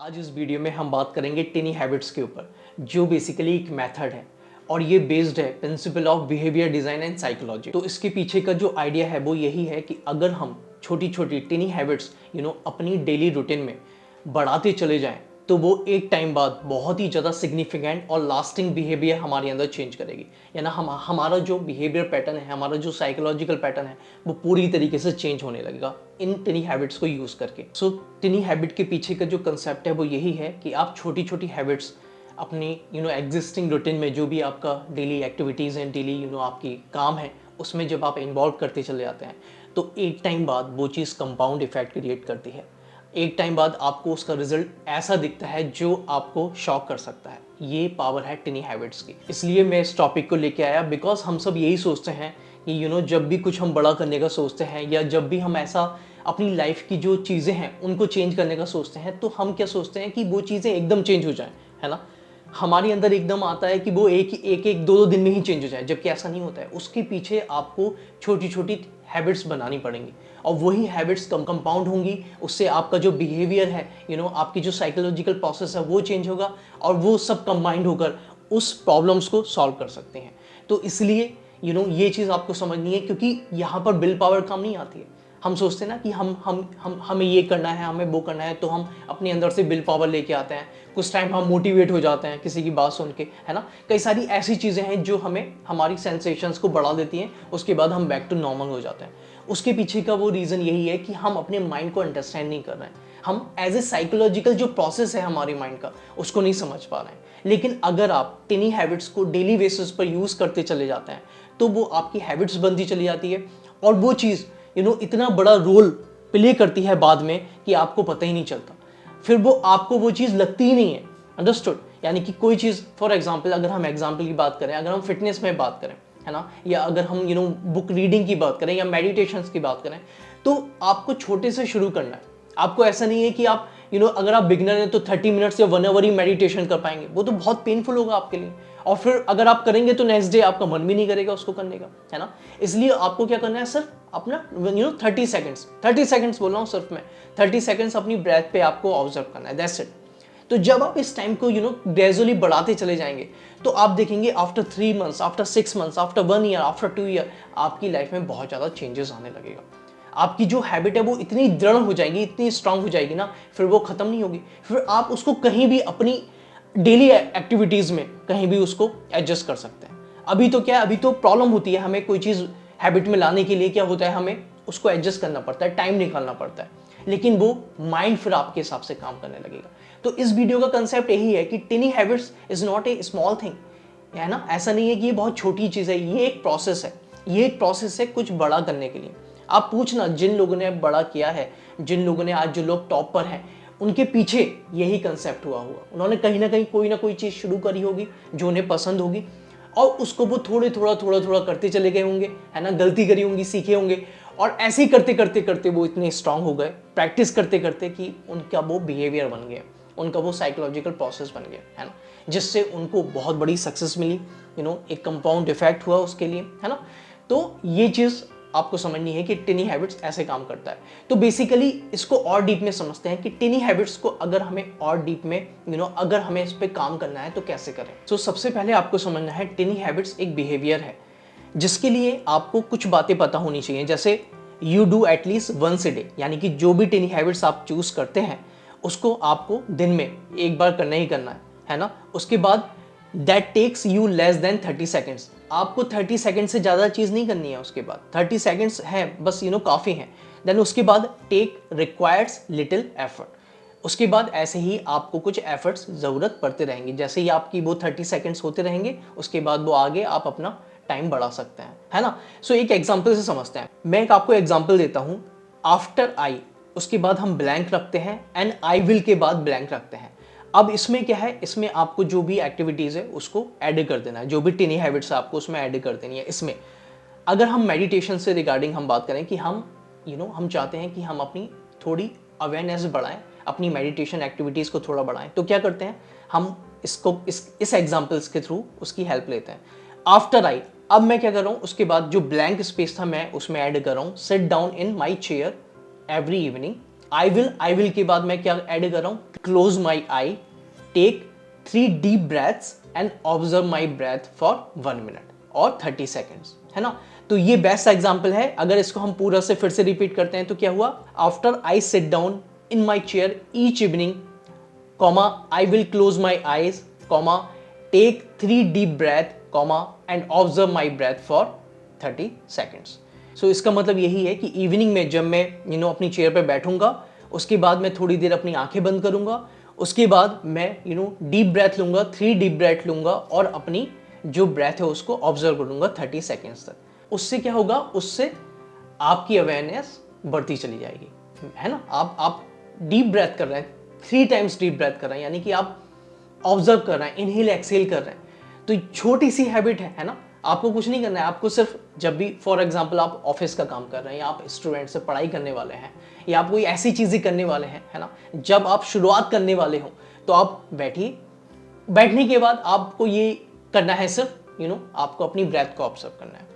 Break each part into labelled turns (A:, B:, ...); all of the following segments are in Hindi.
A: आज इस वीडियो में हम बात करेंगे टिनी हैबिट्स के ऊपर, जो बेसिकली एक मेथड है और ये बेस्ड है principle of behaviour design and psychology. तो इसके पीछे का जो आइडिया है वो यही है कि अगर हम छोटी छोटी टिनी हैबिट्स अपनी डेली रूटीन में बढ़ाते चले जाएं तो वो एक टाइम बाद बहुत ही ज़्यादा सिग्निफिकेंट और लास्टिंग बिहेवियर हमारे अंदर चेंज करेगी। यानी हमारा जो बिहेवियर पैटर्न है, हमारा जो साइकोलॉजिकल पैटर्न है, वो पूरी तरीके से चेंज होने लगेगा इन टिनी हैबिट्स को यूज़ करके। सो टिनी हैबिट के पीछे का जो कंसेप्ट है वो यही है कि आप छोटी छोटी हैबिट्स अपनी एग्जिस्टिंग रूटीन में, जो भी आपका डेली एक्टिविटीज़ हैं, डेली आपकी काम है, उसमें जब आप इन्वॉल्व करते चले जाते हैं तो एक टाइम बाद वो चीज़ कंपाउंड इफेक्ट क्रिएट करती है। एक टाइम बाद आपको उसका रिजल्ट ऐसा दिखता है जो आपको शॉक कर सकता है। ये पावर है टिनी हैबिट्स की। इसलिए मैं इस टॉपिक को लेके आया बिकॉज हम सब यही सोचते हैं कि जब भी कुछ हम बड़ा करने का सोचते हैं या जब भी हम ऐसा अपनी लाइफ की जो चीज़ें हैं उनको चेंज करने का सोचते हैं, तो हम क्या सोचते हैं कि वो चीज़ें एकदम चेंज हो जाएं, है ना। हमारे अंदर एकदम आता है कि वो एक दो दिन में ही चेंज हो जाए, जबकि ऐसा नहीं होता है। उसके पीछे आपको छोटी छोटी हैबिट्स बनानी पड़ेंगी और वही हैबिट्स कंपाउंड होंगी। उससे आपका जो बिहेवियर है, आपकी जो साइकोलॉजिकल प्रोसेस है वो चेंज होगा और वो सब कंबाइंड होकर उस प्रॉब्लम्स को सॉल्व कर सकते हैं। तो इसलिए ये चीज़ आपको समझनी है, क्योंकि यहाँ पर विल पावर काम नहीं आती है। हम सोचते हैं ना कि हमें ये करना है, हमें वो करना है, तो हम अपने अंदर से विल पावर लेके आते हैं। कुछ टाइम हम मोटिवेट हो जाते हैं किसी की बात सुन के, है ना। कई सारी ऐसी चीज़ें हैं जो हमें हमारी सेंसेशंस को बढ़ा देती हैं, उसके बाद हम बैक टू नॉर्मल हो जाते हैं। उसके पीछे का वो रीज़न यही है कि हम अपने माइंड को अंडरस्टैंड नहीं कर रहे हैं। हम एज ए साइकोलॉजिकल जो प्रोसेस है हमारी माइंड का, उसको नहीं समझ पा रहे हैं। लेकिन अगर आप टिनी हैबिट्स को डेली बेसिस पर यूज़ करते चले जाते हैं तो वो आपकी हैबिट्स बनती चली जाती है और वो चीज़ इतना बड़ा रोल प्ले करती है बाद में कि आपको पता ही नहीं चलता। फिर वो आपको वो चीज़ लगती ही नहीं है। अंडरस्टूड। यानी कि कोई चीज़, फॉर एग्जांपल अगर हम एग्जांपल की बात करें, अगर हम फिटनेस में बात करें, है ना, या अगर हम बुक रीडिंग की बात करें या मेडिटेशंस की बात करें, तो आपको छोटे से शुरू करना है। आपको ऐसा नहीं है कि आप अगर आप बिगिनर हैं तो 30 मिनट्स या 1 आवर ही मेडिटेशन कर पाएंगे, वो तो बहुत पेनफुल होगा आपके लिए। और फिर अगर आप करेंगे तो नेक्स्ट डे आपका मन भी नहीं करेगा उसको करने का, है ना। इसलिए आपको क्या करना है, सिर्फ अपना 30 सेकंड्स बोल रहा हूँ, सिर्फ मैं 30 सेकंड्स अपनी ब्रेथ पे आपको ऑब्जर्व करना है, दैट्स इट। तो जब आप इस टाइम को ग्रेजुअली बढ़ाते चले जाएंगे तो आप देखेंगे after 3 months, after 6 months, after 1 year, after 2 year आपकी लाइफ में बहुत ज़्यादा चेंजेस आने लगेगा। आपकी जो हैबिट है वो इतनी दृढ़ हो जाएगी, इतनी स्ट्रांग हो जाएगी ना, फिर वो खत्म नहीं होगी। फिर आप उसको कहीं भी अपनी डेली एक्टिविटीज़ में कहीं भी उसको एडजस्ट कर सकते हैं। अभी तो क्या है, अभी तो प्रॉब्लम होती है हमें कोई चीज़ हैबिट में लाने के लिए। क्या होता है, हमें उसको एडजस्ट करना पड़ता है, टाइम निकालना पड़ता है, लेकिन वो माइंड फिर आपके हिसाब से काम करने लगेगा। तो इस वीडियो का कंसेप्ट यही है कि टिनी habits is not a small thing, है ना। ऐसा नहीं है कि ये बहुत छोटी चीज़ है, ये एक प्रोसेस है। ये एक प्रोसेस है कुछ बड़ा करने के लिए। आप पूछना जिन लोगों ने बड़ा किया है, जिन लोगों ने आज जो लोग टॉप पर हैं, उनके पीछे यही कंसेप्ट हुआ होगा। उन्होंने कहीं ना कहीं कोई ना कोई चीज़ शुरू करी होगी जो उन्हें पसंद होगी और उसको वो थोड़ा करते चले गए होंगे, है ना। गलती करी होंगी, सीखे होंगे और ऐसे ही करते करते करते वो इतने स्ट्रांग हो गए, प्रैक्टिस करते करते, कि उनका वो बिहेवियर बन गया, उनका वो साइकोलॉजिकल प्रोसेस बन गया, है ना, जिससे उनको बहुत बड़ी सक्सेस मिली। एक कंपाउंड इफेक्ट हुआ उसके लिए, है ना। तो ये चीज़ आपको समझनी है कि टिनी हैबिट्स ऐसे काम करता है। तो बेसिकली इसको और डीप में समझते हैं कि टिनी हैबिट्स को अगर हमें और डीप में अगर हमें इस पे काम करना है तो कैसे करें। तो सबसे पहले आपको समझना है टिनी हैबिट्स एक बिहेवियर है जिसके लिए आपको कुछ बातें पता होनी चाहिए। जैसे you do at least once a day, यानी कि जो भी टिनी हैबिट्स आप चूज करते हैं उसको आपको दिन में एक बार करना ही करना है ना। उसके बाद that takes you less than 30 seconds. आपको 30 सेकेंड से ज़्यादा चीज़ नहीं करनी है। उसके बाद 30 सेकेंड्स है बस, काफ़ी हैं। देन उसके बाद टेक रिक्वायर्स लिटिल एफर्ट। उसके बाद ऐसे ही आपको कुछ एफर्ट्स ज़रूरत पड़ते रहेंगे। जैसे ही आपकी वो 30 सेकेंड्स होते रहेंगे उसके बाद वो आगे आप अपना टाइम बढ़ा सकते हैं, है ना। सो एक एग्जाम्पल से समझते हैं। मैं एक आपको एग्जाम्पल देता हूँ। आफ्टर आई, उसके बाद हम ब्लैंक रखते हैं एंड आई विल के बाद ब्लैंक रखते हैं। अब इसमें क्या है, इसमें आपको जो भी एक्टिविटीज़ है उसको ऐड कर देना है, जो भी टिनी हैबिट्स है आपको उसमें ऐड कर देनी है। इसमें अगर हम मेडिटेशन से रिगार्डिंग हम बात करें कि हम हम चाहते हैं कि हम अपनी थोड़ी अवेयरनेस बढ़ाएं, अपनी मेडिटेशन एक्टिविटीज़ को थोड़ा बढ़ाएं, तो क्या करते हैं हम इसको इस एग्जाम्पल्स के थ्रू उसकी हेल्प लेते हैं। आफ्टर आई, अब मैं क्या कर रहा हूँ, उसके बाद जो ब्लैंक स्पेस था मैं उसमें ऐड कर रहा हूँ, sit down in my chair every evening I will के बाद मैं क्या ऐड कर रहा हूं, close my eye, take 3 deep breaths and observe my breath for 1 minute और 30 सेकेंड्स, है ना। तो ये बेस्ट एग्जाम्पल है। अगर इसको हम पूरा से फिर से रिपीट करते हैं तो क्या हुआ, after I sit down in my chair each evening, comma I will close my eyes, comma take 3 deep breath, comma and observe my breath for 30 seconds. So इसका मतलब यही है कि इवनिंग में जब मैं अपनी चेयर पे बैठूंगा, उसके बाद मैं थोड़ी देर अपनी आंखें बंद करूंगा, उसके बाद मैं डीप ब्रेथ लूंगा, 3 डीप ब्रेथ लूंगा और अपनी जो ब्रेथ है उसको ऑब्जर्व करूंगा 30 सेकेंड्स तक। उससे क्या होगा, उससे आपकी अवेयरनेस बढ़ती चली जाएगी, है ना। आप डीप ब्रेथ कर रहे हैं, 3 टाइम्स डीप ब्रेथ कर रहे हैं, यानी कि आप ऑब्जर्व कर रहे हैं, इनहेल एक्सहेल कर रहे हैं। तो छोटी सी हैबिट है ना। आपको कुछ नहीं करना है, आपको सिर्फ जब भी फॉर एग्जांपल आप ऑफिस का काम कर रहे हैं या आप स्टूडेंट से पढ़ाई करने वाले हैं या आप कोई ऐसी चीजें करने वाले हैं, है ना, जब आप शुरुआत करने वाले हो तो आप बैठिए। बैठने के बाद आपको ये करना है सिर्फ आपको अपनी ब्रेथ को ऑब्जर्व करना है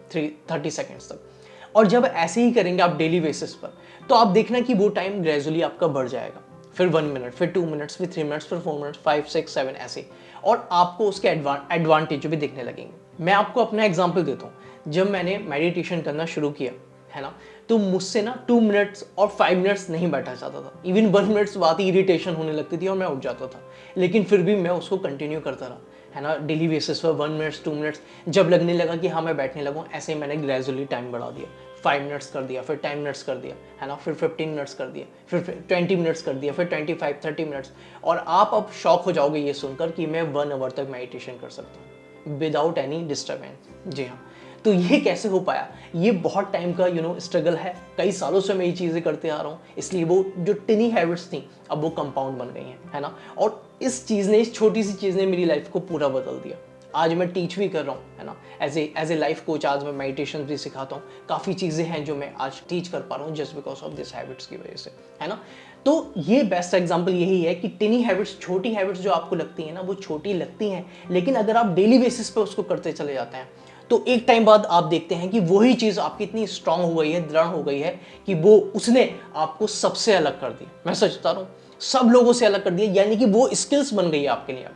A: 30 सेकेंड्स तक। और जब ऐसे ही करेंगे आप डेली बेसिस पर, तो आप देखना कि वो टाइम ग्रेजुअली आपका बढ़ जाएगा। फिर 1 मिनट, फिर 2 मिनट्स, फिर 3 मिनट्स, फिर 4 मिनट्स, 5, 6, 7 ऐसे, और आपको उसके एडवांटेज भी दिखने लगेंगे। मैं आपको अपना एग्जांपल देता हूँ। जब मैंने मेडिटेशन करना शुरू किया, है ना, तो मुझसे ना 2 मिनट्स और 5 मिनट्स नहीं बैठा जाता था। इवन 1 मिनट्स बाद ही इरिटेशन होने लगती थी और मैं उठ जाता था, लेकिन फिर भी मैं उसको कंटिन्यू करता रहा, है ना, डेली बेसिस पर 1 मिनट्स 2 मिनट्स। जब लगने लगा कि हाँ मैं बैठने लगूँ, ऐसे ही मैंने ग्रेजुअली टाइम बढ़ा दिया, 5 मिनट्स कर दिया, फिर 10 मिनट्स कर दिया, है ना, फिर 15 मिनट्स कर दिया, फिर 20 मिनट्स कर दिया, फिर 25, 30 मिनट्स। और आप अब शॉक हो जाओगे ये सुनकर कि मैं 1 आवर तक मेडिटेशन कर सकता हूँ विदाउट एनी डिस्टर्बेंस। जी हाँ। तो ये कैसे हो पाया, ये बहुत टाइम का स्ट्रगल है। कई सालों से मैं ये चीज़ें करते आ रहा हूँ, इसलिए वो जो टिनी हैबिट्स थी अब वो कंपाउंड बन गई हैं, है ना। और इस चीज़ ने, इस छोटी सी चीज़ ने मेरी लाइफ को पूरा बदल दिया। आज मैं टीच भी कर रहा हूँ, है ना, एज ए लाइफ कोच। आज मैं मेडिटेशन भी सिखाता हूँ। काफ़ी चीज़ें हैं जो मैं आज टीच कर पा रहा हूँ just because of this habits की वजह से, है ना। तो ये बेस्ट एग्जांपल यही है कि टिनी हैबिट्स, छोटी हैबिट्स जो आपको लगती हैं ना, वो छोटी लगती हैं, लेकिन अगर आप डेली बेसिस पे उसको करते चले जाते हैं तो एक टाइम बाद आप देखते हैं कि वही चीज़ आपकी इतनी स्ट्रांग हो गई है, दृढ़ हो गई है कि वो उसने आपको सबसे अलग कर दी। मैं सच बता रहा हूँ, सब लोगों से अलग कर दिया। यानी कि वो स्किल्स बन गई है आपके लिए।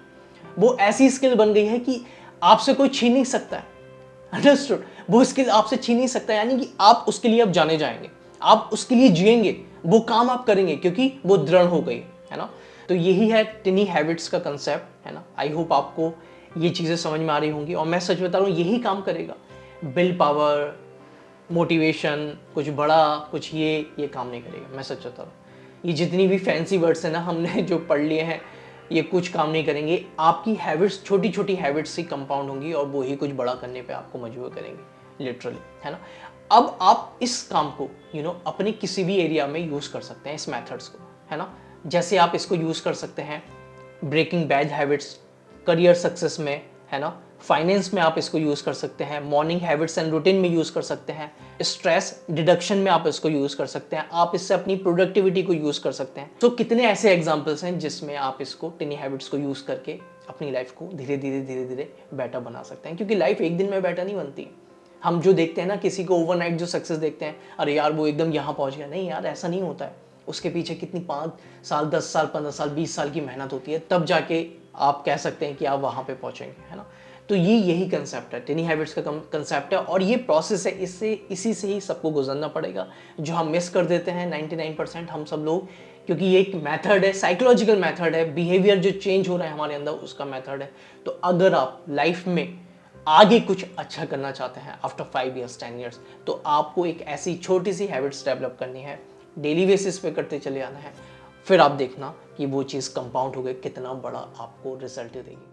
A: वो ऐसी स्किल बन गई है कि आपसे कोई छीन नहीं सकता है। अंडरस्टूड? वो स्किल आपसे छीन नहीं सकता, यानी कि आप उसके लिए अब जाने जाएंगे, आप उसके लिए जिएंगे, वो काम आप करेंगे क्योंकि वो दृढ़ हो गई, है ना। तो यही है टिनी हैबिट्स का कंसेप्ट, है ना। आई होप आपको ये चीज़ें समझ में आ रही होंगी। और मैं सच बता रहा हूँ, यही काम करेगा। विल पावर, मोटिवेशन, कुछ बड़ा, कुछ ये काम नहीं करेगा। मैं सच बता रहा हूँ, ये जितनी भी फैंसी वर्ड्स हैं ना हमने जो पढ़ लिए हैं, ये कुछ काम नहीं करेंगे। आपकी हैबिट्स, छोटी छोटी हैबिट्स ही कंपाउंड होंगी और वो ही कुछ बड़ा करने पे आपको मजबूर करेंगे, लिटरली, है ना। अब आप इस काम को अपने किसी भी एरिया में यूज़ कर सकते हैं, इस मेथड्स को, है ना। जैसे आप इसको यूज़ कर सकते हैं breaking bad habits, career success में, है ना, फाइनेंस में आप इसको यूज़ कर सकते हैं, मॉर्निंग हैबिट्स एंड रूटीन में यूज़ कर सकते हैं, स्ट्रेस डिडक्शन में आप इसको यूज़ कर सकते हैं, आप इससे अपनी प्रोडक्टिविटी को यूज़ कर सकते हैं। तो कितने ऐसे एग्जांपल्स हैं जिसमें आप इसको, टिनी हैबिट्स को यूज़ करके अपनी लाइफ को धीरे धीरे बेटर बना सकते हैं। क्योंकि लाइफ एक दिन में बेटर नहीं बनती। हम जो देखते हैं ना, किसी को ओवरनाइट जो सक्सेस देखते हैं, अरे यार वो एकदम यहाँ पहुँच गया, नहीं यार, ऐसा नहीं होता है। उसके पीछे कितनी 5 साल, 10 साल, 15 साल, 20 साल की मेहनत होती है, तब जाके आप कह सकते हैं कि आप वहाँ पे पहुँचेंगे, है ना। तो यही कंसेप्ट है, टिनी हैबिट्स का कंसेप्ट है। और ये प्रोसेस है, इसी से ही सबको गुजरना पड़ेगा, जो हम मिस कर देते हैं 99% हम सब लोग। क्योंकि ये एक मेथड है, साइकोलॉजिकल मेथड है, बिहेवियर जो चेंज हो रहा है हमारे अंदर उसका मेथड है। तो अगर आप लाइफ में आगे कुछ अच्छा करना चाहते हैं आफ्टर 5 ईयर्स, 10 ईयर्स, तो आपको एक ऐसी छोटी सी हैबिट्स डेवलप करनी है, डेली बेसिस पे करते चले आना है। फिर आप देखना कि वो चीज़ कंपाउंड हो गई, कितना बड़ा आपको रिजल्ट देगी।